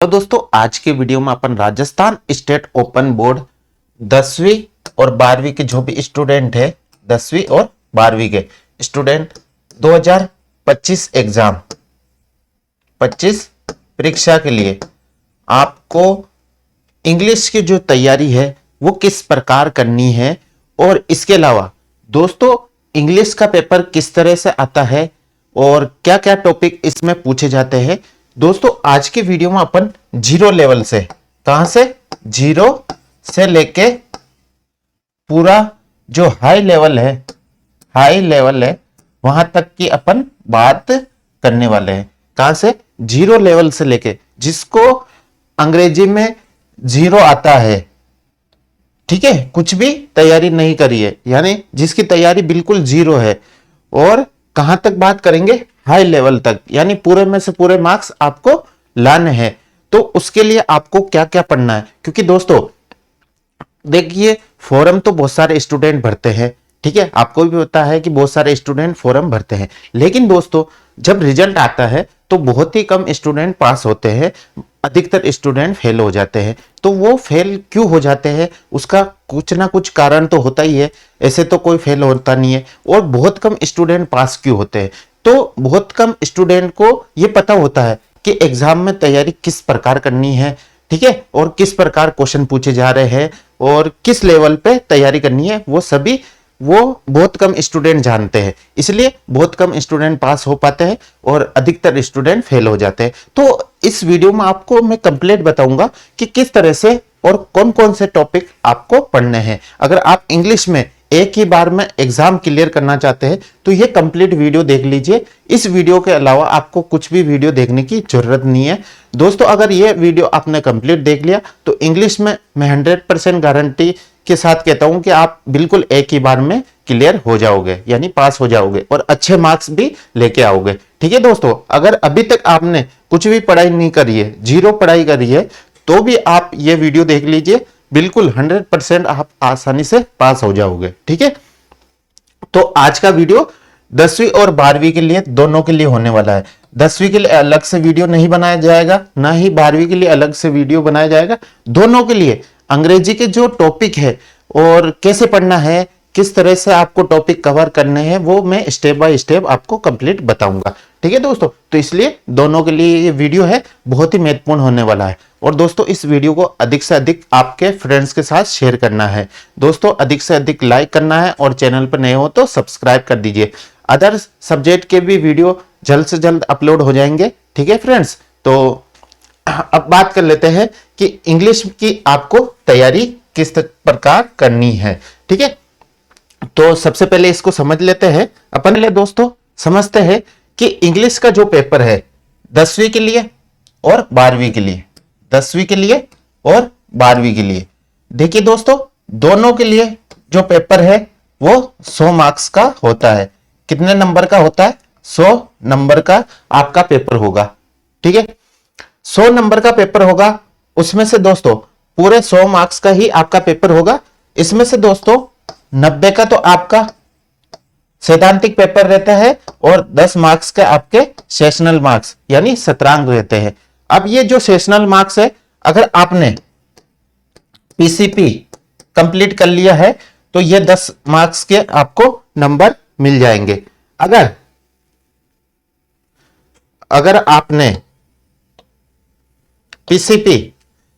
तो दोस्तों आज के वीडियो में अपन राजस्थान स्टेट ओपन बोर्ड 10वीं और 12वीं के जो भी स्टूडेंट है 10वीं और 12वीं के स्टूडेंट 2025 एग्जाम 25 परीक्षा के लिए आपको इंग्लिश की जो तैयारी है वो किस प्रकार करनी है और इसके अलावा दोस्तों इंग्लिश का पेपर किस तरह से आता है और क्या क्या टॉपिक इसमें पूछे जाते हैं। दोस्तों आज की वीडियो में अपन जीरो लेवल से कहां से जीरो से लेके पूरा जो हाई लेवल है वहां तक की अपन बात करने वाले हैं। कहां से जीरो लेवल से लेके जिसको अंग्रेजी में जीरो आता है, ठीक है, कुछ भी तैयारी नहीं करी है, यानी जिसकी तैयारी बिल्कुल जीरो है, और कहां तक बात करेंगे हाई लेवल तक, यानी पूरे में से पूरे मार्क्स आपको लाने हैं। तो उसके लिए आपको क्या क्या पढ़ना है, क्योंकि दोस्तों देखिए फॉर्म तो बहुत सारे स्टूडेंट भरते हैं, ठीक है, आपको भी पता है कि बहुत सारे स्टूडेंट फॉर्म भरते हैं, लेकिन दोस्तों जब रिजल्ट आता है तो बहुत ही कम स्टूडेंट पास होते हैं, अधिकतर स्टूडेंट फेल हो जाते हैं। तो वो फेल क्यों हो जाते हैं उसका कुछ ना कुछ कारण तो होता ही है, ऐसे तो कोई फेल होता नहीं है। और बहुत कम स्टूडेंट पास क्यों होते हैं, तो बहुत कम स्टूडेंट को ये पता होता है कि एग्जाम में तैयारी किस प्रकार करनी है, ठीक है, और किस प्रकार क्वेश्चन पूछे जा रहे हैं और किस लेवल पे तैयारी करनी है, वो बहुत कम स्टूडेंट जानते हैं। इसलिए बहुत कम स्टूडेंट पास हो पाते हैं और अधिकतर स्टूडेंट फेल हो जाते हैं। तो इस वीडियो में आपको मैं कंप्लीट बताऊंगा कि किस तरह से और कौन कौन से टॉपिक आपको पढ़ने हैं। अगर आप इंग्लिश में एक ही बार में एग्जाम क्लियर करना चाहते हैं तो ये कंप्लीट वीडियो देख लीजिए। इस वीडियो के अलावा आपको कुछ भी वीडियो देखने की जरूरत नहीं है। दोस्तों अगर ये वीडियो आपने कंप्लीट देख लिया तो इंग्लिश में मैं 100% गारंटी के साथ कहता हूं कि आप बिल्कुल एक ही बार में क्लियर हो जाओगे, यानी पास हो जाओगे और अच्छे मार्क्स भी लेके आओगे। ठीक है दोस्तों, अगर अभी तक आपने कुछ भी पढ़ाई नहीं करी है, जीरो पढ़ाई करी है, तो भी आप ये वीडियो देख लीजिए, बिल्कुल 100% आप आसानी से पास हो जाओगे। ठीक है, तो आज का वीडियो 10वीं और 12वीं के लिए दोनों के लिए होने वाला है। 10वीं के लिए अलग से वीडियो नहीं बनाया जाएगा, ना ही 12वीं के लिए अलग से वीडियो बनाया जाएगा। दोनों के लिए अंग्रेजी के जो टॉपिक है और कैसे पढ़ना है, किस तरह से आपको टॉपिक कवर करने हैं, वो मैं स्टेप बाय स्टेप आपको कंप्लीट बताऊंगा। ठीक है दोस्तों, तो इसलिए दोनों के लिए ये वीडियो है बहुत ही महत्वपूर्ण होने वाला है। और दोस्तों इस वीडियो को अधिक से अधिक आपके फ्रेंड्स के साथ शेयर करना है। दोस्तों अधिक से अधिक लाइक करना है और चैनल पर नए हो तो सब्सक्राइब कर दीजिए। अदर सब्जेक्ट के भी वीडियो जल्द से जल्द अपलोड हो जाएंगे। ठीक है फ्रेंड्स, तो अब बात कर लेते हैं कि इंग्लिश की आपको तैयारी किस प्रकार करनी है। ठीक है, तो सबसे पहले इसको समझ लेते हैं अपन। ले दोस्तों समझते हैं कि इंग्लिश का जो पेपर है 10वीं के लिए और 12वीं के लिए, 10वीं के लिए और 12वीं के लिए, देखिए दोस्तों दोनों के लिए जो पेपर है वो 100 मार्क्स का होता है। कितने नंबर का होता है? 100 नंबर का आपका पेपर होगा। ठीक है, 100 नंबर का पेपर होगा, उसमें से दोस्तों पूरे 100 मार्क्स का ही आपका पेपर होगा। इसमें से दोस्तों 90 का तो आपका सैद्धांतिक पेपर रहता है और 10 मार्क्स के आपके सेशनल मार्क्स यानी सत्रांक रहते हैं। अब ये जो सेशनल मार्क्स है, अगर आपने पीसीपी कंप्लीट कर लिया है तो ये 10 मार्क्स के आपको नंबर मिल जाएंगे। अगर आपने पीसीपी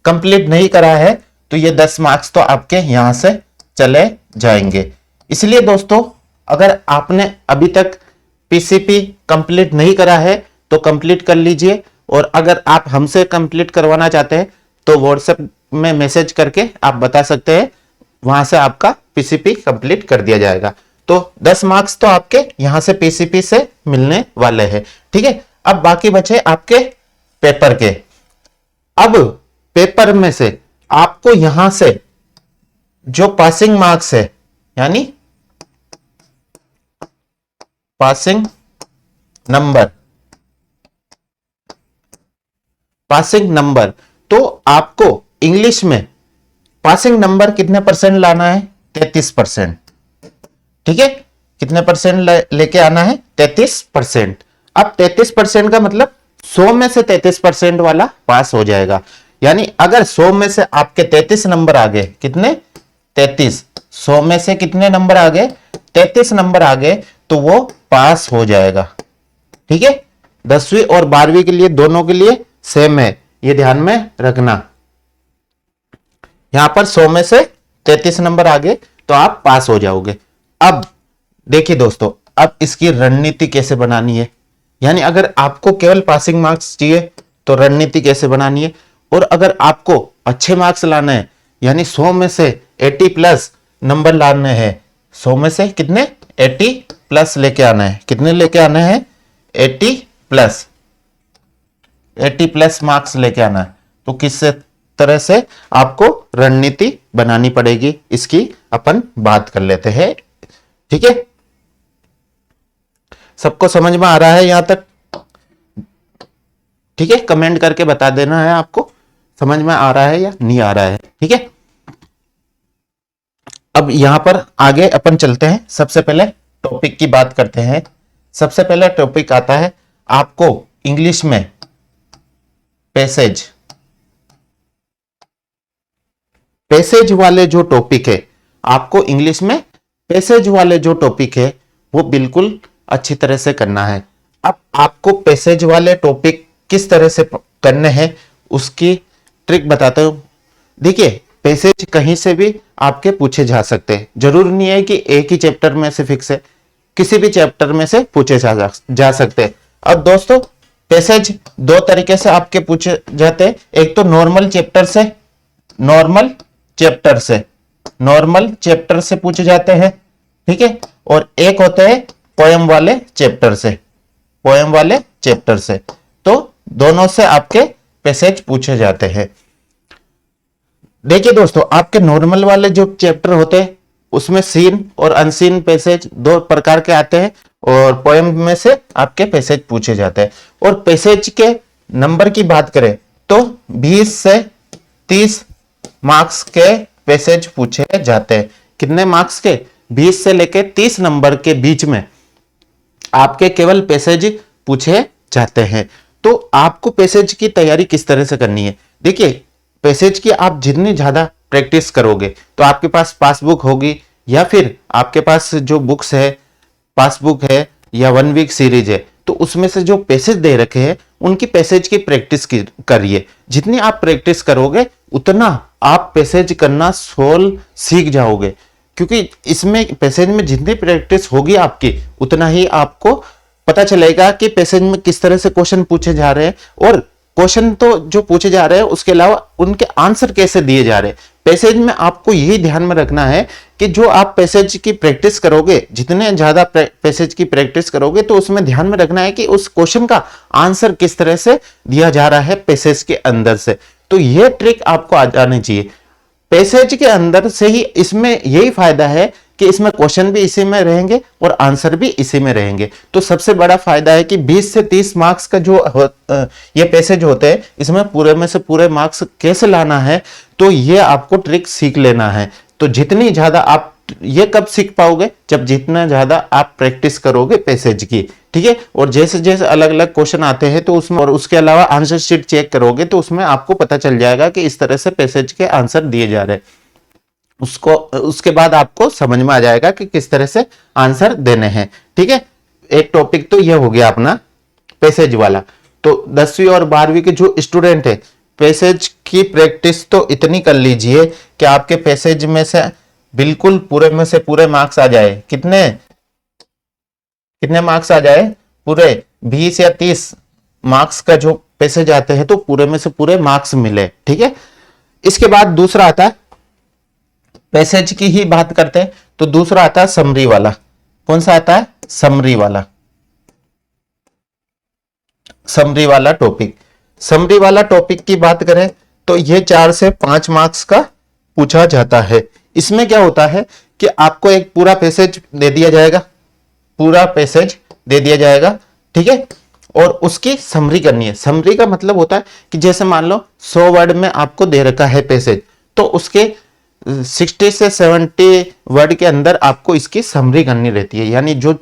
कंप्लीट नहीं करा है तो ये 10 मार्क्स तो आपके यहां से चले जाएंगे। इसलिए दोस्तों अगर आपने अभी तक पीसीपी कंप्लीट नहीं करा है तो कंप्लीट कर लीजिए, और अगर आप हमसे कंप्लीट करवाना चाहते हैं तो व्हाट्सएप में मैसेज करके आप बता सकते हैं, वहां से आपका पीसीपी कंप्लीट कर दिया जाएगा। तो 10 मार्क्स तो आपके यहां से पीसीपी से मिलने वाले हैं। ठीक है, अब बाकी बचे आपके पेपर के। अब पेपर में से आपको यहां से जो पासिंग मार्क्स है, यानी पासिंग नंबर, तो आपको इंग्लिश में पासिंग नंबर कितने परसेंट लाना है? 33%। ठीक है, कितने परसेंट लेके आना है? 33%। अब 33% का मतलब 100 में से 33% वाला पास हो जाएगा। यानी अगर 100 में से आपके 33 नंबर आ गए, कितने 33, 100 में से कितने नंबर आ गए 33 नंबर आ गए, तो वो पास हो जाएगा। ठीक है, 10वीं और 12वीं के लिए दोनों के लिए सेम है, ये ध्यान में रखना। यहां पर 100 में से 33 नंबर आ गए तो आप पास हो जाओगे। अब देखिए दोस्तों, अब इसकी रणनीति कैसे बनानी है, यानी अगर आपको केवल पासिंग मार्क्स चाहिए तो रणनीति कैसे बनानी है, और अगर आपको अच्छे मार्क्स लाना है यानी 100 में से 80 प्लस नंबर लाने हैं, 100 में से कितने 80 प्लस लेके आना है, कितने लेके आना है 80 प्लस मार्क्स लेके आना है। तो किस तरह से आपको रणनीति बनानी पड़ेगी, इसकी अपन बात कर लेते हैं। ठीक है, सबको समझ में आ रहा है यहां तक? ठीक है, कमेंट करके बता देना है आपको समझ में आ रहा है या नहीं आ रहा है। ठीक है, अब यहां पर आगे अपन चलते हैं। सबसे पहले टॉपिक की बात करते हैं। सबसे पहले टॉपिक आता है आपको इंग्लिश में पैसेज वाले जो टॉपिक है, आपको इंग्लिश में पैसेज वाले जो टॉपिक है वो बिल्कुल अच्छी तरह से करना है। अब आपको पैसेज वाले टॉपिक किस तरह से करने हैं उसकी ट्रिक बताता हूं। देखिए, पैसेज कहीं से भी आपके पूछे जा सकते हैं, जरूर नहीं है कि एक ही चैप्टर में से फिक्स है, किसी भी चैप्टर में से पूछे जा सकते हैं। अब दोस्तों, पैसेज दो तरीके से आपके पूछे जाते हैं, एक तो नॉर्मल चैप्टर से पूछे जाते हैं। ठीक है, और एक होते हैं पोएम वाले चैप्टर से। तो दोनों से आपके पैसेज पूछे जाते हैं। देखिए दोस्तों, आपके नॉर्मल वाले जो चैप्टर होते हैं उसमें सीन और अनसीन पैसेज दो प्रकार के आते हैं, और पोएम में से आपके पैसेज पूछे जाते हैं। और पैसेज के नंबर की बात करें तो 20 से 30 मार्क्स के पैसेज पूछे जाते हैं। कितने मार्क्स के? 20 से लेके 30 नंबर के बीच में आपके केवल पैसेज पूछे जाते हैं। तो आपको पैसेज की तैयारी किस तरह से करनी है? देखिए, पैसेज की आप जितनी ज्यादा प्रैक्टिस करोगे तो आपके पास पासबुक होगी, या फिर आपके पास जो बुक्स है, पासबुक है या 1 वीक सीरीज है, तो उसमें से जो पैसेज दे रखे हैं उनकी पैसेज की प्रैक्टिस करिए। जितनी आप प्रैक्टिस करोगे उतना आप पैसेज करना सोल्व सीख जाओगे, क्योंकि इसमें पैसेज में जितनी प्रैक्टिस होगी आपकी उतना ही आपको पता चलेगा कि पैसेज में किस तरह से क्वेश्चन पूछे जा रहे हैं, और क्वेश्चन तो जो पूछे जा रहे हैं उसके अलावा उनके आंसर कैसे दिए जा रहे हैं। पैसेज में आपको यही ध्यान में रखना है कि जो आप पैसेज की प्रैक्टिस करोगे, जितने ज्यादा पैसेज की प्रैक्टिस करोगे तो उसमें ध्यान में रखना है कि उस क्वेश्चन का आंसर किस तरह से दिया जा रहा है पैसेज के अंदर से। तो यह ट्रिक आपको आ जानी चाहिए। पैसेज के अंदर से ही इसमें यही फायदा है कि इसमें क्वेश्चन भी इसी में रहेंगे और आंसर भी इसी में रहेंगे। तो सबसे बड़ा फायदा है कि 20 से 30 मार्क्स का जो ये पैसेज होते हैं, इसमें पूरे में से पूरे मार्क्स कैसे लाना है, तो ये आपको ट्रिक सीख लेना है। तो जितनी ज्यादा आप ये कब सीख पाओगे? जब जितना ज्यादा आप प्रैक्टिस करोगे पैसेज की। ठीक है, और जैसे जैसे अलग अलग क्वेश्चन आते हैं तो उसमें, और उसके अलावा आंसर शीट चेक करोगे तो उसमें आपको पता चल जाएगा कि इस तरह से पैसेज के आंसर दिए जा रहे हैं। उसके बाद आपको समझ में आ जाएगा कि किस तरह से आंसर देने हैं। ठीक है, एक टॉपिक तो ये हो गया अपना पैसेज वाला। तो 10वीं और 12वीं के जो स्टूडेंट है, पैसेज की प्रैक्टिस तो इतनी कर लीजिए कि आपके पैसेज में से बिल्कुल पूरे में से पूरे मार्क्स आ जाए। कितने मार्क्स आ जाए? पूरे 20 या 30 मार्क्स का जो पैसेज आते हैं तो पूरे में से पूरे मार्क्स मिले। ठीक है, इसके बाद दूसरा आता है, पैसेज की ही बात करते हैं तो दूसरा आता है समरी वाला। कौन सा आता है? समरी वाला टॉपिक। समरी वाला टॉपिक की बात करें तो ये 4 से 5 मार्क्स का पूछा जाता है। इसमें क्या होता है कि आपको एक पूरा पैसेज दे दिया जाएगा। ठीक है, और उसकी समरी करनी है। समरी का मतलब होता है कि जैसे मान लो 100 वर्ड में आपको दे रखा है पैसेज, तो उसके 60 से 70 वर्ड के अंदर आपको इसकी समरी करनी रहती है। यानी जो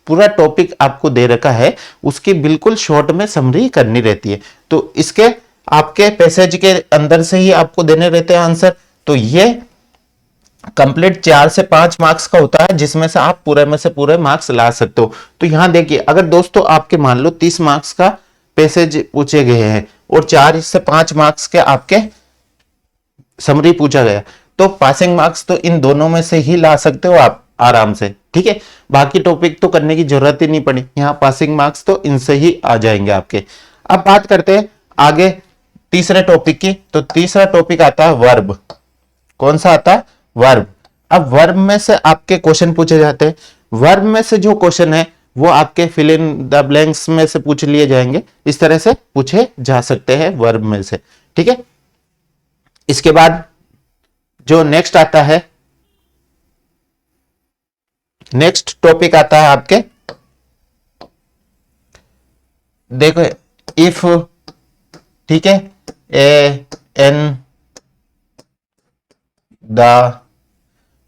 पूरा टॉपिक आपको दे रखा है उसकी बिल्कुल शॉर्ट में समरी करनी रहती है। तो इसके आपके पैसेज के अंदर से ही आपको देने रहते हैं आंसर। तो ये कंप्लीट 4 से 5 मार्क्स का होता है, जिसमें से आप पूरे में से पूरे मार्क्स ला सकते हो। तो यहां देखिए, अगर दोस्तों आपके मान लो 30 मार्क्स का पैसेज पूछे गए हैं और 4 से 5 मार्क्स के आपके समरी पूछा गया, तो पासिंग मार्क्स तो इन दोनों में से ही ला सकते हो आप आराम से, ठीक है। बाकी टॉपिक तो करने की जरूरत ही नहीं पड़ी, यहाँ पासिंग मार्क्स तो इनसे ही आ जाएंगे आपके। अब बात करते हैं आगे तीसरे टॉपिक की। तो तीसरा टॉपिक आता है वर्ब। कौन सा आता है? वर्ब। अब वर्ब में से आपके क्वेश्चन पूछे जाते हैं। वर्ब में से जो क्वेश्चन है वो आपके फिल इन द ब्लैंक्स में से पूछ लिए जाएंगे, इस तरह से पूछे जा सकते हैं वर्ब में से, ठीक है। इसके बाद जो नेक्स्ट आता है, नेक्स्ट टॉपिक आता है आपके, देखो इफ, ठीक है, ए एन द,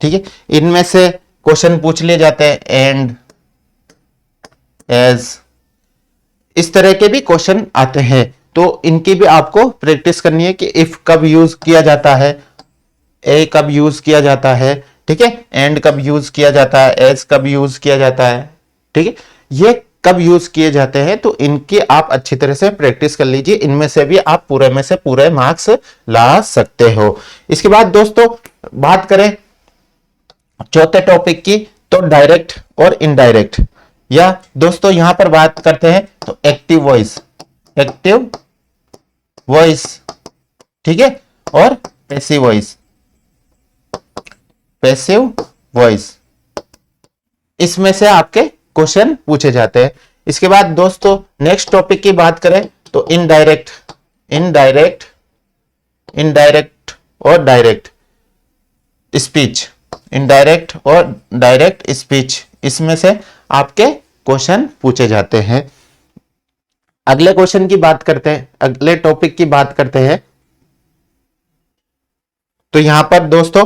ठीक है, इनमें से क्वेश्चन पूछ लिए जाते हैं। एंड, एज, इस तरह के भी क्वेश्चन आते हैं। तो इनकी भी आपको प्रैक्टिस करनी है कि इफ कब यूज किया जाता है, ए कब यूज किया जाता है, ठीक है, एंड कब यूज किया जाता है, एज कब यूज किया जाता है, ठीक है, ये कब यूज किए जाते हैं। तो इनकी आप अच्छी तरह से प्रैक्टिस कर लीजिए, इनमें से भी आप पूरे में से पूरे मार्क्स ला सकते हो। इसके बाद दोस्तों बात करें चौथे टॉपिक की, तो डायरेक्ट और इनडायरेक्ट, या दोस्तों यहां पर बात करते हैं तो एक्टिव वॉइस, एक्टिव वॉइस, ठीक है, और पैसिव वॉइस, पैसिव वॉइस, इसमें से आपके क्वेश्चन पूछे जाते हैं। इसके बाद दोस्तों नेक्स्ट टॉपिक की बात करें तो इनडायरेक्ट, इनडायरेक्ट, इनडायरेक्ट और डायरेक्ट स्पीच, इनडायरेक्ट और डायरेक्ट स्पीच, इसमें से आपके क्वेश्चन पूछे जाते हैं। अगले क्वेश्चन की बात करते हैं, अगले टॉपिक की बात करते हैं। तो यहां पर दोस्तों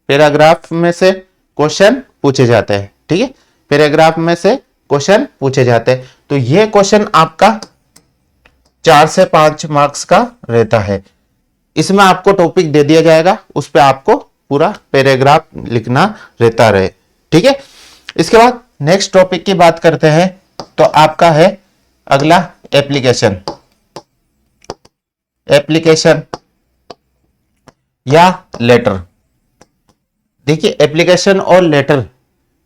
पैराग्राफ में से क्वेश्चन पूछे जाते हैं, ठीक है, पैराग्राफ में से क्वेश्चन पूछे जाते हैं। तो ये क्वेश्चन आपका 4 से 5 मार्क्स का रहता है। इसमें आपको टॉपिक दे दिया जाएगा, उस पर आपको पूरा पैराग्राफ लिखना रहता रहे, ठीक है। इसके बाद नेक्स्ट टॉपिक की बात करते हैं, तो आपका है अगला एप्लीकेशन, एप्लीकेशन या लेटर। देखिए एप्लीकेशन और लेटर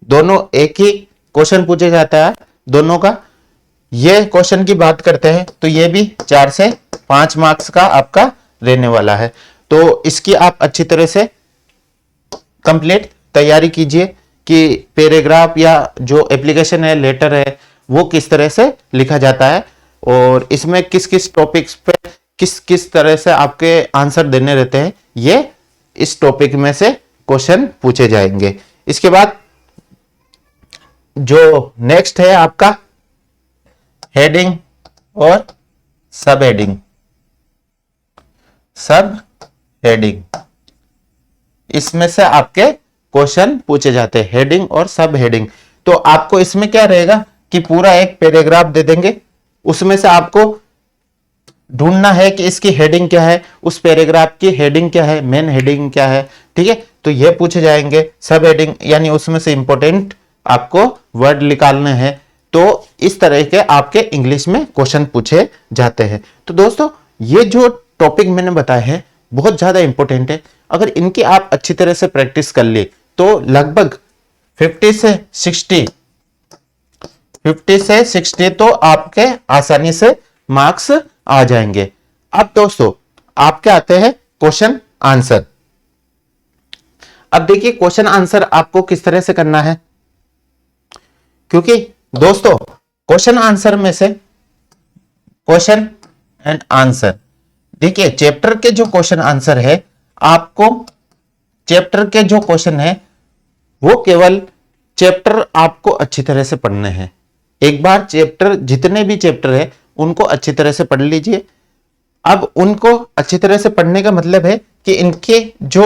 दोनों एक ही क्वेश्चन पूछे जाता है दोनों का। ये क्वेश्चन की बात करते हैं तो ये भी 4 से 5 मार्क्स का आपका रहने वाला है। तो इसकी आप अच्छी तरह से कंप्लीट तैयारी कीजिए कि पैराग्राफ या जो एप्लीकेशन है, लेटर है, वो किस तरह से लिखा जाता है और इसमें किस किस टॉपिक्स पे किस किस तरह से आपके आंसर देने रहते हैं, ये इस टॉपिक में से क्वेश्चन पूछे जाएंगे। इसके बाद जो नेक्स्ट है आपका हेडिंग और सब हेडिंग, सब हेडिंग, इसमें से आपके क्वेश्चन पूछे जाते हैं, हेडिंग और सब हेडिंग। तो आपको इसमें क्या रहेगा कि पूरा एक पैराग्राफ दे देंगे, उसमें से आपको ढूंढना है कि इसकी हेडिंग क्या है, उस पैराग्राफ की हेडिंग क्या है, मेन हेडिंग क्या है, ठीक है। तो ये पूछे जाएंगे। सब हेडिंग यानी उसमें से इंपॉर्टेंट आपको वर्ड निकालने हैं। तो इस तरह के आपके इंग्लिश में क्वेश्चन पूछे जाते हैं। तो दोस्तों ये जो टॉपिक मैंने बताए हैं बहुत ज्यादा इंपॉर्टेंट है। अगर इनकी आप अच्छी तरह से प्रैक्टिस कर ले तो लगभग 50 से 60 तो आपके आसानी से मार्क्स आ जाएंगे। अब दोस्तों आपके आते हैं क्वेश्चन आंसर। अब देखिए क्वेश्चन आंसर आपको किस तरह से करना है, क्योंकि दोस्तों क्वेश्चन आंसर में से क्वेश्चन एंड आंसर, देखिए चैप्टर के जो क्वेश्चन आंसर है, आपको चैप्टर के जो क्वेश्चन है वो केवल चैप्टर आपको अच्छी तरह से पढ़ने हैं। एक बार चैप्टर, जितने भी चैप्टर है उनको अच्छी तरह से पढ़ लीजिए। अब उनको अच्छी तरह से पढ़ने का मतलब है कि इनके जो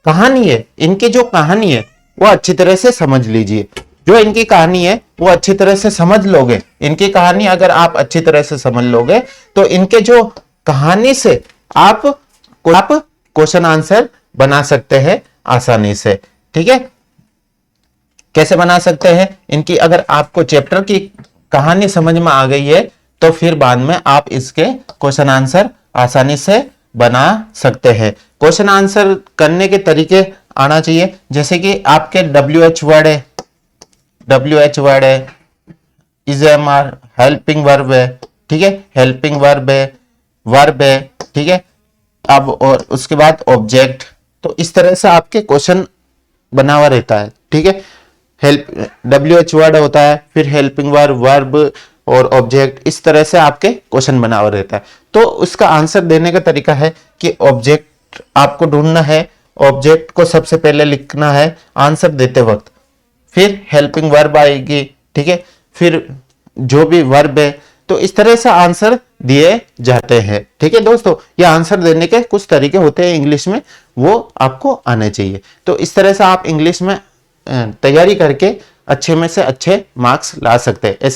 कहानी है, इनकी जो कहानी है वो अच्छी तरह से समझ लीजिए। जो इनकी कहानी है वो अच्छी तरह से समझ लोगे, इनकी कहानी अगर आप अच्छी तरह से समझ लोगे तो इनके जो कहानी से आप क्वेश्चन आंसर बना सकते हैं आसानी से। ठीक है, कैसे बना सकते हैं? इनकी अगर आपको चैप्टर की कहानी समझ में आ गई है तो फिर बाद में आप इसके क्वेश्चन आंसर आसानी से बना सकते हैं। क्वेश्चन आंसर करने के तरीके आना चाहिए, जैसे कि आपके WH वर्ड है, WH वर्ड है, ISMR हेल्पिंग वर्ब है, ठीक है, हेल्पिंग वर्ब है, ठीक है। अब और उसके बाद ऑब्जेक्ट, तो इस तरह से आपके क्वेश्चन बना हुआ रहता है। ठीक है, हेल्प WH वर्ड होता है, फिर हेल्पिंग वर्ब और ऑब्जेक्ट, इस तरह से आपके क्वेश्चन बना हुआ रहता है। तो उसका आंसर देने का तरीका है कि ऑब्जेक्ट आपको ढूंढना है, ऑब्जेक्ट को सबसे पहले लिखना है आंसर देते वक्त, फिर हेल्पिंग वर्ब आएगी, ठीक है, फिर जो भी वर्ब है, तो इस तरह से आंसर दिए जाते हैं। ठीक है दोस्तों, ये आंसर देने के कुछ तरीके होते हैं इंग्लिश में, वो आपको आने चाहिए। तो इस तरह से आप इंग्लिश में तैयारी करके अच्छे में से अच्छे मार्क्स ला सकते हैं।